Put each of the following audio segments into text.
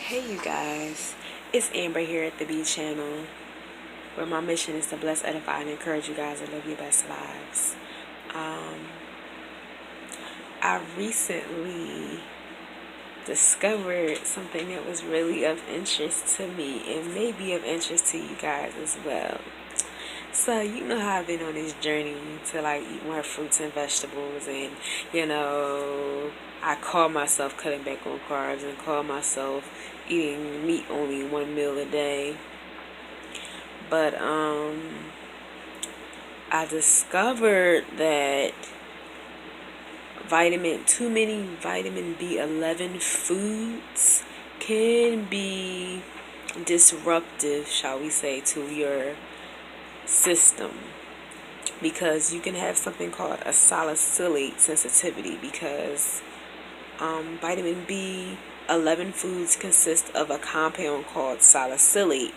Hey you guys, it's Amber here at the B channel, where my mission is to bless, edify, and encourage you guys to live your best lives. Um, I recently discovered something that was really of interest to me and maybe of interest to you guys as well. So you know how I've been on this journey to like eat more fruits and vegetables, and I call myself cutting back on carbs and call myself eating meat only one meal a day. But I discovered that too many vitamin B11 foods can be disruptive, shall we say, to your system, because you can have something called a salicylate sensitivity, because vitamin B11 foods consist of a compound called salicylate,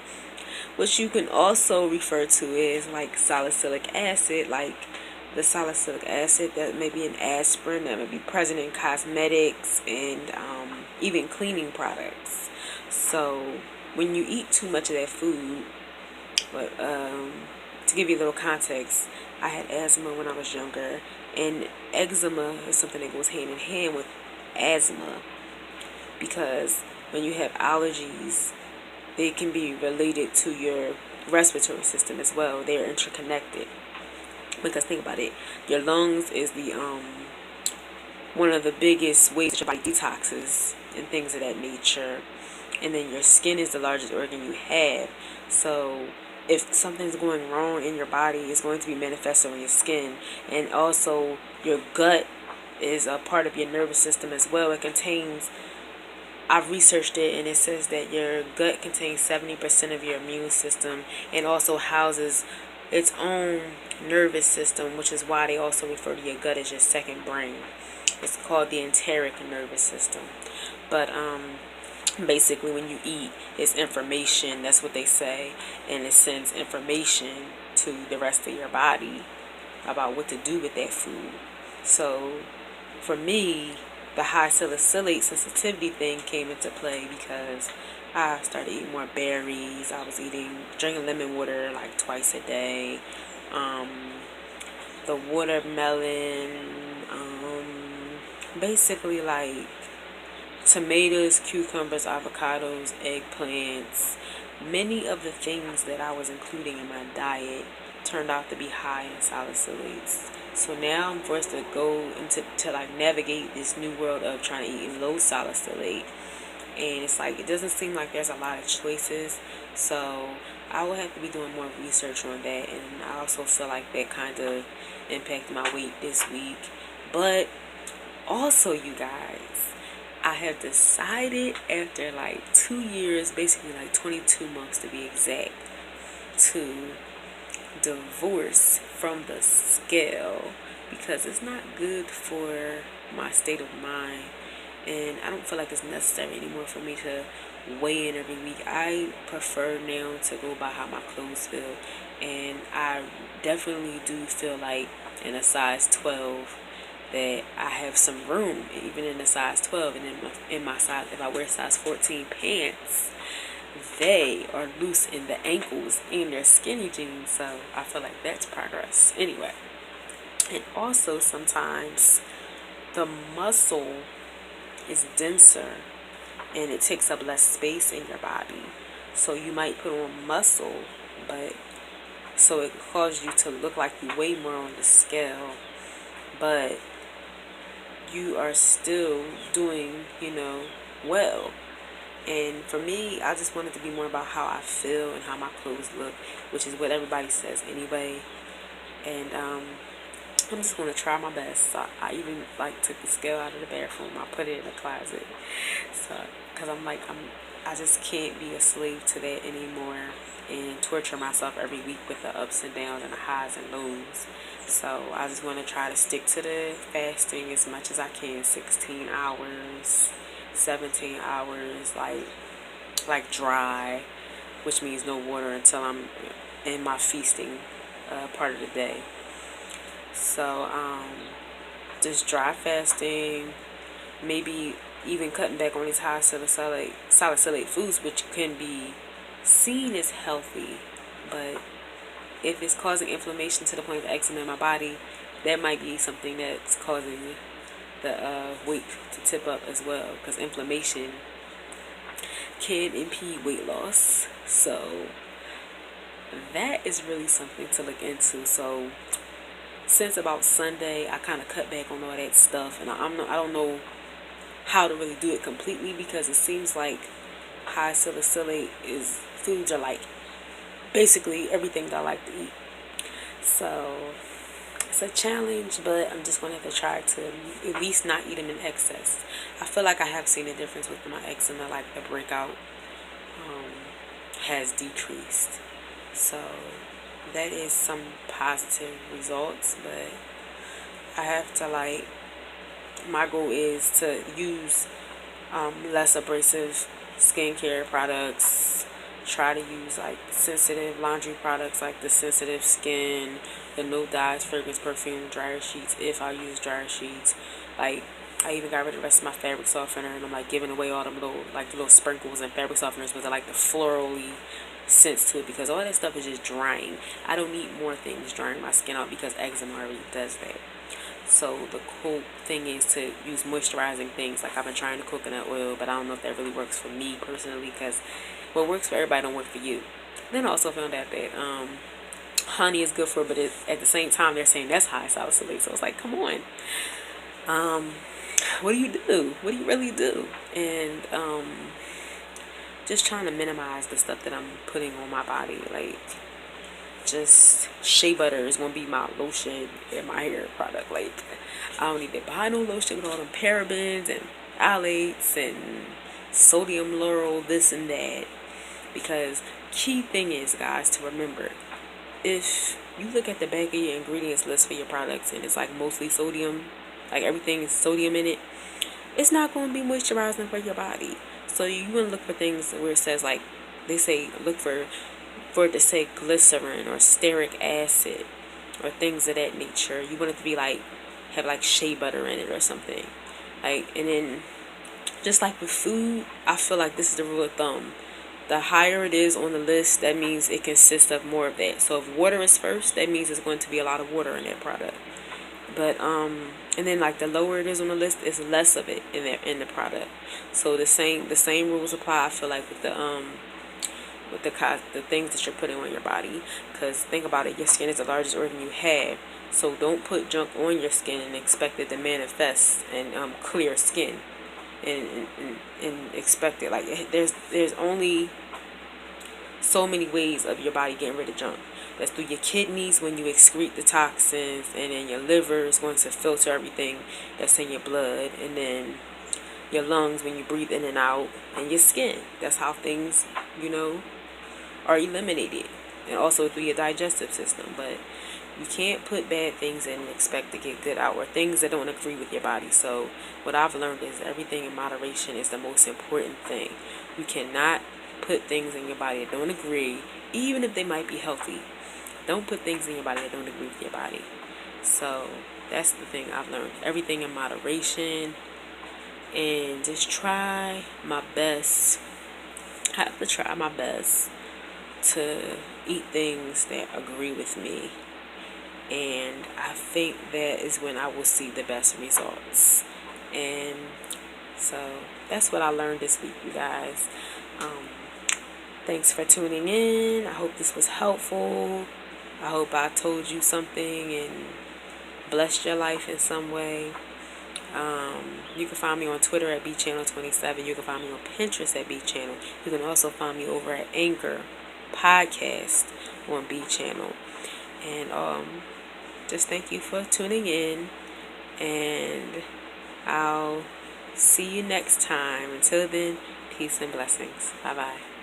which you can also refer to as like salicylic acid, like the salicylic acid that may be in aspirin, that may be present in cosmetics and even cleaning products. So when you eat too much of that food, but to give you a little context, I had asthma when I was younger, and eczema is something that goes hand in hand with asthma, because when you have allergies, they can be related to your respiratory system as well. They're interconnected. Because think about it, your lungs is the one of the biggest ways that your body detoxes and things of that nature. And then your skin is the largest organ you have. So if something's going wrong in your body, it's going to be manifested on your skin. And also your gut is a part of your nervous system as well. I've researched it, and it says that your gut contains 70% of your immune system and also houses its own nervous system, which is why they also refer to your gut as your second brain. It's called the enteric nervous system. But basically when you eat, it's information, that's what they say, and it sends information to the rest of your body about what to do with that food. So for me, the high salicylate sensitivity thing came into play because I started eating more berries. I was drinking lemon water like twice a day. The watermelon, basically like tomatoes, cucumbers, avocados, eggplants. Many of the things that I was including in my diet turned out to be high in salicylates. So now I'm forced to go into to like navigate this new world of trying to eat low salicylate. And it's like it doesn't seem like there's a lot of choices. So I will have to be doing more research on that, and I also feel like that kind of impacted my weight this week. But also, you guys, I have decided after like 2 years, basically like 22 months to be exact, to divorce from the scale, because it's not good for my state of mind, and I don't feel like it's necessary anymore for me to weigh in every week. I prefer now to go by how my clothes feel, and I definitely do feel like in a size 12 that I have some room, even in a size 12, and in my size, if I wear size 14 pants, they are loose in the ankles and they're skinny jeans, so I feel like that's progress. Anyway, and also sometimes the muscle is denser and it takes up less space in your body. So you might put on muscle, but so it causes you to look like you weigh more on the scale, but you are still doing, well. And for me, I just want it to be more about how I feel and how my clothes look, which is what everybody says anyway. And I'm just going to try my best. So I even like took the scale out of the bathroom. I put it in the closet. So, because I just can't be a slave to that anymore and torture myself every week with the ups and downs and the highs and lows. So I just want to try to stick to the fasting as much as I can, 16 hours, 17 hours, like dry, which means no water until I'm in my feasting part of the day. So just dry fasting, maybe even cutting back on these high salicylic foods, which can be seen as healthy, but if it's causing inflammation to the point of eczema in my body, that might be something that's causing the weight to tip up as well, because inflammation can impede weight loss. So that is really something to look into. So since about Sunday, I kind of cut back on all that stuff, and I don't know how to really do it completely, because it seems like high salicylate foods are like basically everything that I like to eat. So it's a challenge, but I'm just going to have to try to at least not eat them in excess. I feel like I have seen a difference with my eczema, like the breakout has decreased. So that is some positive results, but I have to my goal is to use less abrasive skincare products, try to use like sensitive laundry products like the sensitive skin, the no dyes, fragrance, perfume, dryer sheets if I use dryer sheets. Like I even got rid of the rest of my fabric softener, and I'm like giving away all them little sprinkles and fabric softeners with like the florally sense to it, because all that stuff is just drying. I don't need more things drying my skin out because eczema already does that. So the cool thing is to use moisturizing things. Like I've been trying the coconut oil, but I don't know if that really works for me personally, because what works for everybody don't work for you. Then I also found out that honey is good for it, but at the same time they're saying that's high salicylate. So it's like, come on. What do you do? What do you really do? And just trying to minimize the stuff that I'm putting on my body. Like just shea butter is gonna be my lotion and my hair product. Like I don't need to buy no lotion with all them parabens and phthalates and sodium lauryl, this and that. Because key thing is, guys, to remember, if you look at the back of your ingredients list for your products and it's like mostly sodium, like everything is sodium in it, it's not going to be moisturizing for your body. So you want to look for things where it says, like they say, look for it to say glycerin or stearic acid or things of that nature. You want it to be like have like shea butter in it or something. Like, and then just like with food, I feel like this is the rule of thumb. The higher it is on the list, that means it consists of more of that. So if water is first, that means it's going to be a lot of water in that product. But and then like the lower it is on the list, is less of it in the product. So the same rules apply, I feel like, with the things that you're putting on your body. Because think about it, your skin is the largest organ you have. So don't put junk on your skin and expect it to manifest and clear skin. And expect it. Like there's only so many ways of your body getting rid of junk. That's through your kidneys when you excrete the toxins, and then your liver is going to filter everything that's in your blood, and then your lungs when you breathe in and out, and your skin. That's how things, are eliminated. And also through your digestive system. But you can't put bad things in and expect to get good out, or things that don't agree with your body. So what I've learned is everything in moderation is the most important thing. You cannot put things in your body that don't agree, even if they might be healthy. Don't put things in your body that don't agree with your body. So that's the thing I've learned. Everything in moderation, and just try my best. I have to try my best to eat things that agree with me. And I think that is when I will see the best results. And so that's what I learned this week, you guys. Thanks for tuning in. I hope this was helpful. I hope I told you something and blessed your life in some way. You can find me on Twitter at BChannel27. You can find me on Pinterest at BChannel. You can also find me over at Anchor Podcast on BChannel. And just thank you for tuning in, and I'll see you next time. Until then, peace and blessings. Bye-bye.